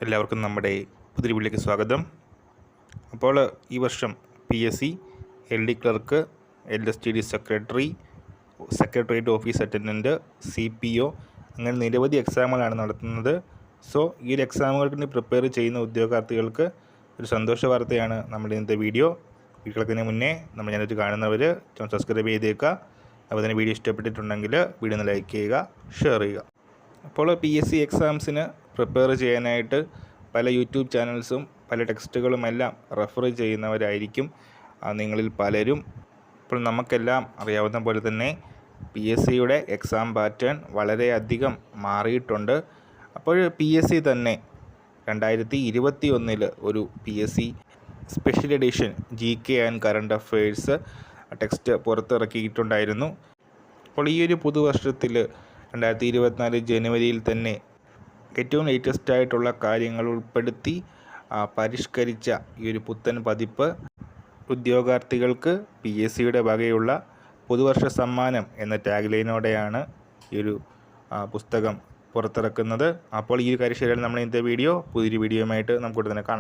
എല്ലാവർക്കും നമ്മുടെ പുതിയ വീഡിയോയിലേക്ക് സ്വാഗതം. അപ്പോൾ ഈ വർഷം PSC LD clerk, LSTD secretary, secretariat office attendant, CPO അങ്ങനെ നിരവധി എക്സാമുകളാണ് നടത്തുന്നത്. സോ ഈ ഒരു എക്സാമുകൾക്ക് വേണ്ടി പ്രിപ്പയർ ചെയ്യുന്ന ഉദ്യോഗാർത്ഥികൾക്ക് ഒരു സന്തോഷ വാർത്തയാണ് നമ്മുടെ ഇന്നത്തെ വീഡിയോ. വീഡിയോത്തിന് മുന്നേ നമ്മൾ ഞാനത് കാണുന്നവർ ചാനൽ സബ്സ്ക്രൈബ് ചെയ്തേക്കുക. അപ്പോൾ തന്നെ വീഡിയോ ഇഷ്ടപ്പെട്ടിട്ടുണ്ടെങ്കിൽ വീഡിയോ ഒന്ന് ലൈക്ക് ചെയ്യുക, ഷെയർ ചെയ്യുക. അപ്പോൾ PSC എക്സാംസിന് പ്രിപ്പയർ ചെയ്യാനായിട്ട് പല യൂട്യൂബ് ചാനൽസും പല ടെക്സ്റ്റുകളുമെല്ലാം റെഫർ ചെയ്യുന്നവരായിരിക്കും നിങ്ങളിൽ പലരും. ഇപ്പോൾ നമുക്കെല്ലാം അറിയാവുന്ന പോലെ തന്നെ PSCയുടെ എക്സാം പാറ്റേൺ വളരെയധികം മാറിയിട്ടുണ്ട്. അപ്പോൾ PSC തന്നെ 2021 ഒരു PSC special edition GK and current affairs text പുറത്തിറക്കിയിട്ടുണ്ടായിരുന്നു. അപ്പോൾ ഈ ഒരു പുതുവർഷത്തിൽ 2024 ജനുവരിയിൽ തന്നെ ഏറ്റവും ലേറ്റസ്റ്റ് ആയിട്ടുള്ള കാര്യങ്ങൾ ഉൾപ്പെടുത്തി പരിഷ്കരിച്ച ഈ ഒരു പുത്തൻ പതിപ്പ് ഉദ്യോഗാർത്ഥികൾക്ക് PSCയുടെ വകയുള്ള പുതുവർഷ സമ്മാനം എന്ന ടാഗ് ലൈനോടെയാണ് ഈ ഒരു പുസ്തകം പുറത്തിറക്കുന്നത്. അപ്പോൾ ഈ ഒരു കാര്യം ശരിയാണ് നമ്മൾ ഇന്നത്തെ വീഡിയോ. പുതിയൊരു വീഡിയോയുമായിട്ട് നമുക്ക് ഉടനെ കാണാം.